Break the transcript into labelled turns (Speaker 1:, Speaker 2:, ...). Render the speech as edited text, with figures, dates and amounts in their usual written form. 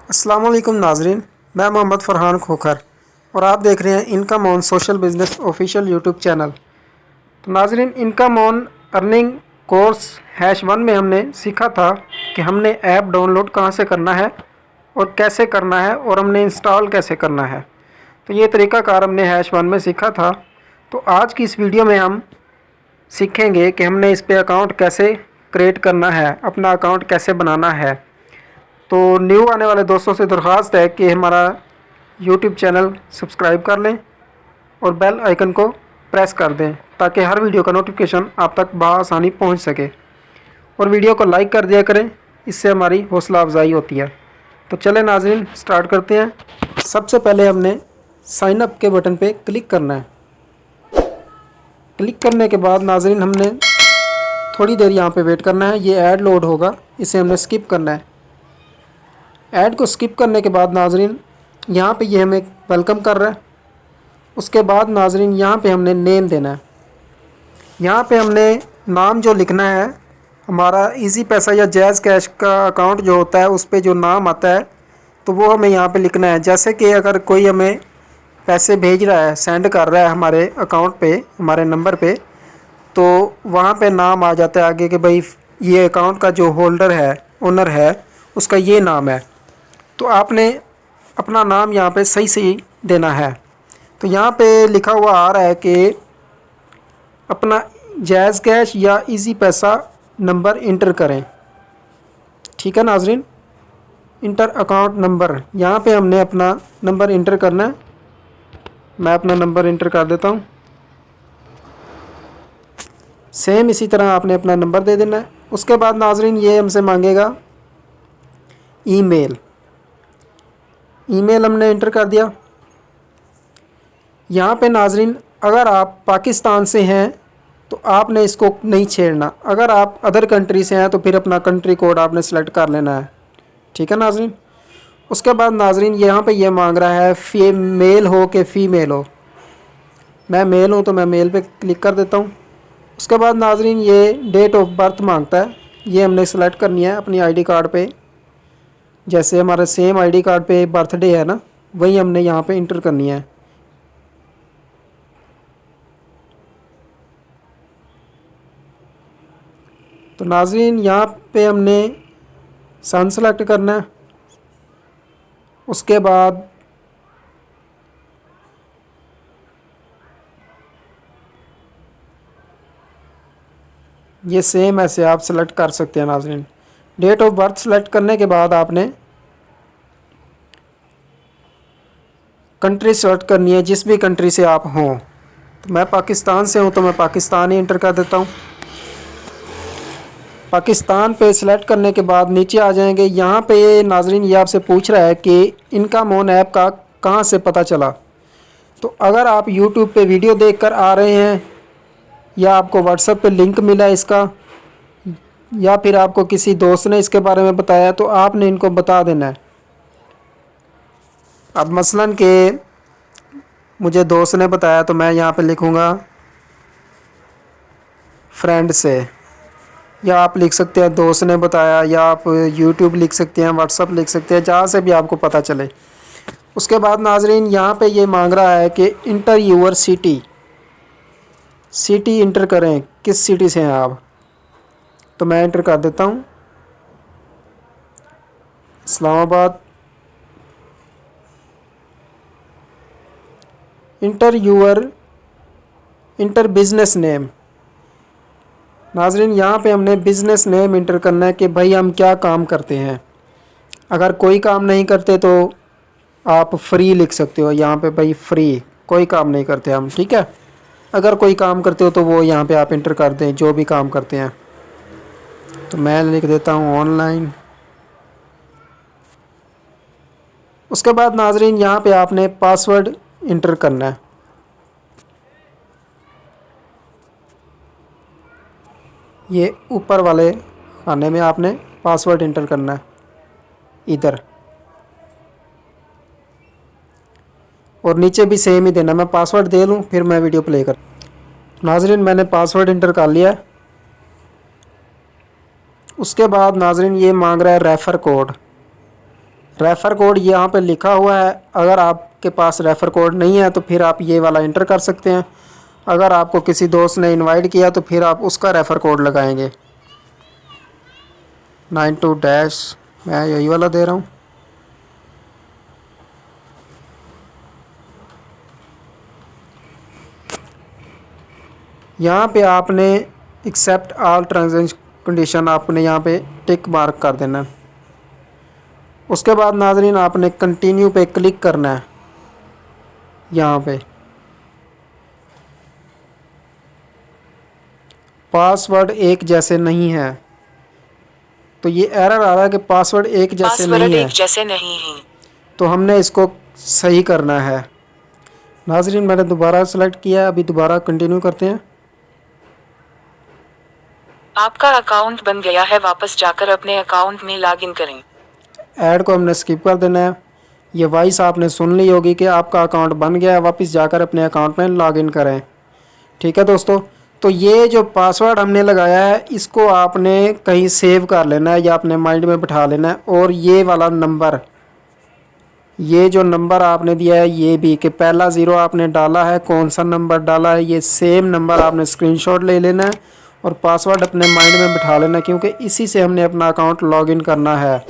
Speaker 1: अस्सलाम वालेकुम नाजरीन, मैं मोहम्मद फ़रहान खोखर और आप देख रहे हैं income on social business official YouTube channel. तो नाजरीन, इनकम ऑन अर्निंग कोर्स #1 में हमने सीखा था कि हमने ऐप डाउनलोड कहाँ से करना है और कैसे करना है और हमने इंस्टॉल कैसे करना है। तो ये तरीक़ाकार हमने #1 में सीखा था। तो आज की इस वीडियो में हम सीखेंगे कि हमने इस पे अकाउंट कैसे क्रिएट करना है, अपना अकाउंट कैसे बनाना है। तो न्यू आने वाले दोस्तों से दरख्वास्त है कि हमारा यूट्यूब चैनल सब्सक्राइब कर लें और बेल आइकन को प्रेस कर दें ताकि हर वीडियो का नोटिफिकेशन आप तक बआसानी पहुंच सके, और वीडियो को लाइक कर दिया करें, इससे हमारी हौसला अफजाई होती है। तो चलें नाज़रीन, स्टार्ट करते हैं। सबसे पहले हमने साइन अप के बटन पे क्लिक करना है। क्लिक करने के बाद नाज़रीन हमने थोड़ी देर यहाँ पे वेट करना है। ये ऐड लोड होगा, इसे हमने स्किप करना है। ऐड को स्किप करने के बाद नाजरीन यहाँ पे ये हमें वेलकम कर रहा है। उसके बाद नाजरीन यहाँ पे हमने नेम देना है। यहाँ पे हमने नाम जो लिखना है, हमारा इजी पैसा या जैज़ कैश का अकाउंट जो होता है उस पर जो नाम आता है तो वो हमें यहाँ पे लिखना है। जैसे कि अगर कोई हमें पैसे भेज रहा है, सेंड कर रहा है हमारे अकाउंट पे, हमारे नंबर पे, तो वहाँ पे नाम आ जाता है आगे कि भाई ये अकाउंट का जो होल्डर है, ओनर है, उसका ये नाम है। तो आपने अपना नाम यहाँ पे सही सही देना है। तो यहाँ पे लिखा हुआ आ रहा है कि अपना जैज़ कैश या इजी पैसा नंबर इंटर करें। ठीक है नाजरीन, इंटर अकाउंट नंबर, यहाँ पे हमने अपना नंबर इंटर करना है। मैं अपना नंबर इंटर कर देता हूँ। सेम इसी तरह आपने अपना नंबर दे देना है। उसके बाद नाजरीन ये हमसे मांगेगा ईमेल। ईमेल हमने इंटर कर दिया। यहाँ पे नाजरीन अगर आप पाकिस्तान से हैं तो आपने इसको नहीं छेड़ना। अगर आप अदर कंट्री से हैं तो फिर अपना कंट्री कोड आपने सेलेक्ट कर लेना है। ठीक है नाजरीन। उसके बाद नाजरीन यहाँ पे ये मांग रहा है मेल हो कि फ़ीमेल हो। मैं मेल हूँ तो मैं मेल पे क्लिक कर देता हूँ। उसके बाद नाजरीन ये डेट ऑफ बर्थ मांगता है, ये हमने सेलेक्ट करनी है अपनी आईडी कार्ड पे। जैसे हमारे सेम आईडी कार्ड पे बर्थडे है ना, वही हमने यहाँ पे इंटर करनी है। तो नाज़रीन यहाँ पे हमने सन सेलेक्ट करना है। उसके बाद ये सेम ऐसे आप सेलेक्ट कर सकते हैं नाज़रीन। डेट ऑफ बर्थ सेलेक्ट करने के बाद आपने कंट्री सेलेक्ट करनी है, जिस भी कंट्री से आप हों। तो मैं पाकिस्तान से हूं तो मैं पाकिस्तान ही इंटर कर देता हूं। पाकिस्तान पे सिलेक्ट करने के बाद नीचे आ जाएंगे। यहाँ पे नाजरीन ये आपसे पूछ रहा है कि इनकम ऑन ऐप का कहाँ से पता चला। तो अगर आप यूट्यूब पे वीडियो देखकर आ रहे हैं या आपको व्हाट्सएप पे लिंक मिला है इसका, या फिर आपको किसी दोस्त ने इसके बारे में बताया, तो आपने इनको बता देना है। अब मसलन के मुझे दोस्त ने बताया तो मैं यहाँ पे लिखूँगा फ्रेंड से, या आप लिख सकते हैं दोस्त ने बताया, या आप यूट्यूब लिख सकते हैं, व्हाट्सएप लिख सकते हैं, जहाँ से भी आपको पता चले। उसके बाद नाजरीन यहाँ पे ये मांग रहा है कि enter your city. City enter करें, किस सिटी से हैं आप। तो मैं इंटर कर देता हूँ इस्लामाबाद। Inter business name. नाजरीन यहाँ पे हमने बिज़नेस नेम इंटर करना है कि भाई हम क्या काम करते हैं। अगर कोई काम नहीं करते तो आप फ्री लिख सकते हो यहाँ पे, भाई फ्री, कोई काम नहीं करते हम। ठीक है, अगर कोई काम करते हो तो वो यहाँ पे आप इंटर कर दें, जो भी काम करते हैं। तो मैं लिख देता हूँ ऑनलाइन। उसके बाद नाजरीन यहाँ पे आपने पासवर्ड इंटर करना है। ये ऊपर वाले खाने में आपने पासवर्ड इंटर करना है इधर, और नीचे भी सेम ही देना। मैं पासवर्ड दे लूँ फिर मैं वीडियो प्ले कर। नाजरीन मैंने पासवर्ड इंटर कर लिया है। उसके बाद नाजरीन ये मांग रहा है रेफ़र कोड। रेफ़र कोड यहाँ पे लिखा हुआ है। अगर आपके पास रेफ़र कोड नहीं है तो फिर आप ये वाला इंटर कर सकते हैं। अगर आपको किसी दोस्त ने इनवाइट किया तो फिर आप उसका रेफ़र कोड लगाएंगे। 92 मैं यही वाला दे रहा हूँ। यहाँ पे आपने accept all terms and condition आपने यहाँ पे टिक मार्क कर देना है। उसके बाद नाज़रीन आपने कंटिन्यू पे क्लिक करना है। यहाँ पे पासवर्ड एक जैसे नहीं है, तो ये एरर आ रहा है कि पासवर्ड एक जैसे नहीं है। तो हमने इसको सही करना है। नाज़रीन मैंने दोबारा सेलेक्ट किया है, अभी दोबारा कंटिन्यू करते हैं।
Speaker 2: आपका अकाउंट बन गया है, वापस जाकर अपने अकाउंट में लॉगिन करें।
Speaker 1: ऐड को हमने स्किप कर देना है। ये वॉइस आपने सुन ली होगी कि आपका अकाउंट बन गया है, वापस जाकर अपने अकाउंट में लॉगिन करें। ठीक है दोस्तों, तो ये जो पासवर्ड हमने लगाया है इसको आपने कहीं सेव कर लेना है या अपने माइंड में बिठा लेना है। और ये वाला नंबर, ये जो नंबर आपने दिया है ये भी कि पहला 0 आपने डाला है, कौन सा नंबर डाला है, ये सेम नंबर आपने स्क्रीनशॉट ले लेना है और पासवर्ड अपने माइंड में बिठा लेना है, क्योंकि इसी से हमने अपना अकाउंट लॉगिन करना है।